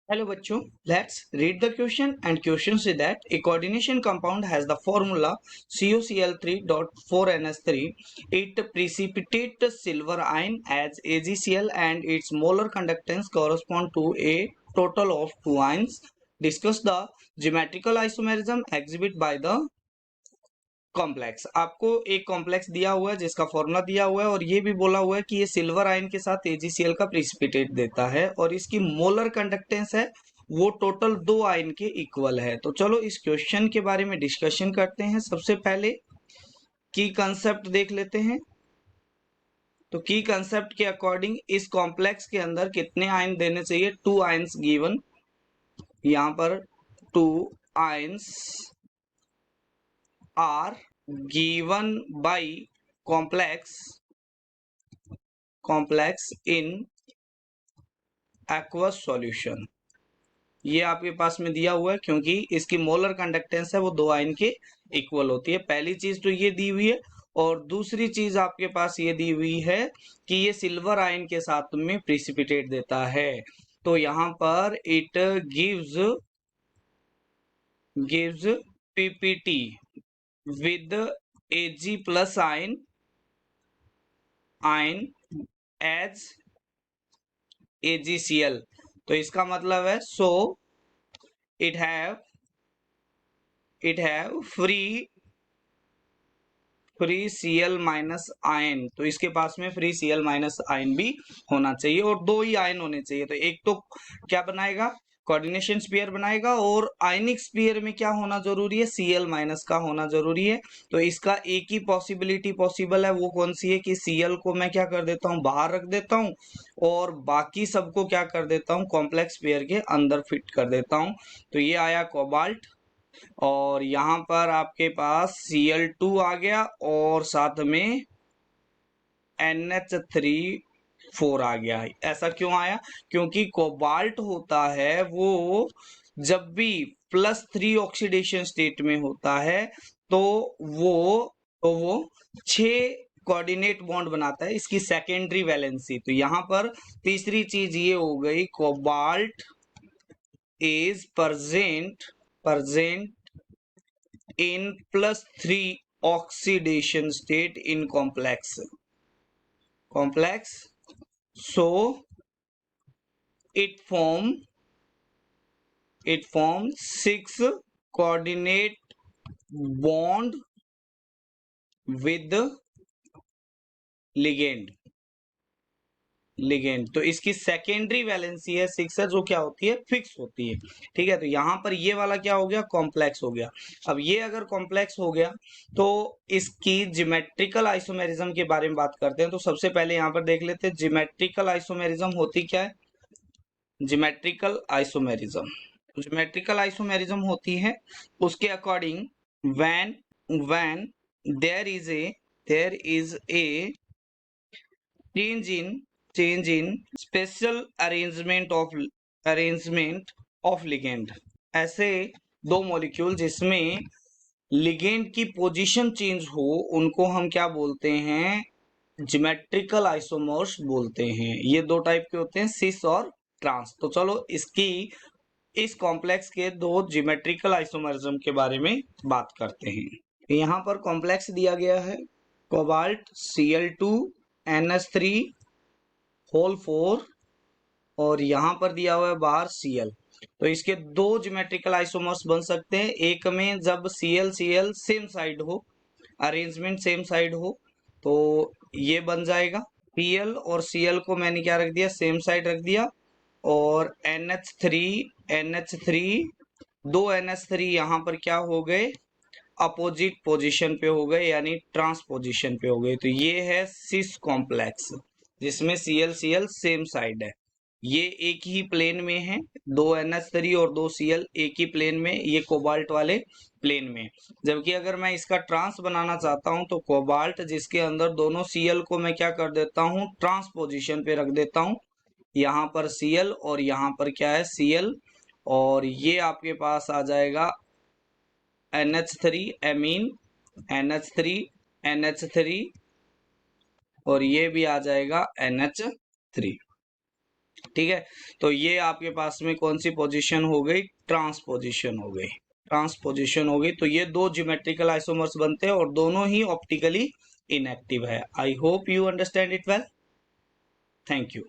Hello bachcho, let's read the question and question say that a coordination compound has the formula CuCl3.4NH3. It precipitates silver ion as AgCl and its molar conductance correspond to a total of 2 ions. Discuss the geometrical isomerism exhibit by the complex. आपको एक complex दिया हुआ है जिसका formula दिया हुआ है और ये भी बोला हुआ है कि ये सिल्वर आयन के साथ AgCl का प्रिसिपिटेट देता है और इसकी मोलर कंडक्टेंस है वो टोटल 2 आयन के इक्वल है। तो चलो इस क्वेश्चन के बारे में डिस्कशन करते हैं। सबसे पहले की कंसेप्ट देख लेते हैं। तो की कंसेप्ट के अकॉर्डिंग इस कॉम्प्लेक्स के अंदर कितने आयन देने चाहिए? 2 आयन्स गिवन, यहां पर 2 ions are given by complex in aqueous solution। ये आपके पास में दिया हुआ है क्योंकि इसकी मोलर कंडक्टेंस है वो 2 आयन के इक्वल होती है। पहली चीज तो ये दी हुई है और दूसरी चीज आपके पास ये दी हुई है कि ये सिल्वर आयन के साथ में प्रिसिपिटेट देता है। तो यहां पर it gives PPT with Ag plus ion as AgCl। तो इसका मतलब है so it have free Cl minus ion. तो इसके पास में फ्री Cl माइनस आयन भी होना चाहिए और 2 ही आयन होने चाहिए। तो एक तो क्या बनाएगा? कोऑर्डिनेशन स्फीयर बनाएगा और आयनिक स्फीयर में क्या होना जरूरी है? Cl माइनस का होना जरूरी है। तो इसका एक ही पॉसिबिलिटी पॉसिबल है, वो कौन सी है कि Cl को मैं क्या कर देता हूं? बाहर रख देता हूं और बाकी सबको क्या कर देता हूं? कॉम्प्लेक्स स्फीयर के अंदर फिट कर देता हूं। तो ये आया कोबाल्ट और यहां पर आपके पास Cl2 आ गया और साथ में NH3 आ गया है। ऐसा क्यों आया? क्योंकि कोबाल्ट होता है वो जब भी +3 ऑक्सीडेशन स्टेट में होता है तो वो 6 कोऑर्डिनेट बॉन्ड बनाता है, इसकी सेकेंडरी वैलेंसी। तो यहां पर तीसरी चीज ये हो गई, cobalt is present in +3 oxidation state in complex, so it forms 6 coordinate bond with ligand। तो इसकी सेकेंडरी वैलेंसी है 6 है, जो क्या होती है? फिक्स होती है। ठीक है, तो यहां पर ये वाला क्या हो गया? कॉम्प्लेक्स हो गया। अब ये अगर कॉम्प्लेक्स हो गया तो इसकी ज्योमेट्रिकल आइसोमेरिज्म के बारे में बात करते हैं। तो सबसे पहले यहां पर देख लेते हैं ज्योमेट्रिकल आइसोमेरिज्म होती क्या है। ज्योमेट्रिकल आइसोमेरिज्म होती है उसके according when there is a change in special arrangement of ligand। ऐसे 2 मॉलिक्यूल जिसमें लिगेंड की पोजीशन चेंज हो उनको हम क्या बोलते हैं? ज्योमेट्रिकल आइसोमर्स बोलते हैं। ये 2 टाइप के होते हैं, सिस और ट्रांस। तो चलो इस कॉम्प्लेक्स के 2 ज्योमेट्रिकल आइसोमरिज्म के बारे में बात करते हैं। यहाँ पर कॉम्प्लेक्स दिया गया है कोबाल्ट Cl2 NH3 होल 4 और यहां पर दिया हुआ है बाहर Cl। तो इसके 2 ज्योमेट्रिकल आइसोमर्स बन सकते हैं। एक में जब Cl सेम साइड हो, अरेंजमेंट सेम साइड हो, तो ये बन जाएगा। Pl और Cl को मैंने क्या रख दिया? सेम साइड रख दिया और NH3 2 NH3 यहां पर क्या हो गए? अपोजिट पोजीशन पे हो गए, यानी ट्रांस पोजीशन पे हो गए। तो ये है सिस कॉम्प्लेक्स जिसमें Cl सेम साइड है। ये एक ही प्लेन में है, 2 NH3 और 2 Cl एक ही प्लेन में, ये कोबाल्ट वाले प्लेन में। जबकि अगर मैं इसका ट्रांस बनाना चाहता हूं तो कोबाल्ट जिसके अंदर दोनों Cl को मैं क्या कर देता हूं? ट्रांस पोजीशन पे रख देता हूं। यहाँ पर Cl और यहाँ पर क्या है? Cl और ये आपके पास आ जाएगा NH3 एमीन, NH3 और ये भी आ जाएगा NH3। ठीक है, तो ये आपके पास में कौन सी पोजीशन हो गई, ट्रांसपोजिशन हो गई, ट्रांसपोजिशन हो गई। तो ये दो ज्योमेट्रिकल आइसोमर्स बनते हैं और दोनों ही ऑप्टिकली इनएक्टिव है। I hope you understand it well. Thank you.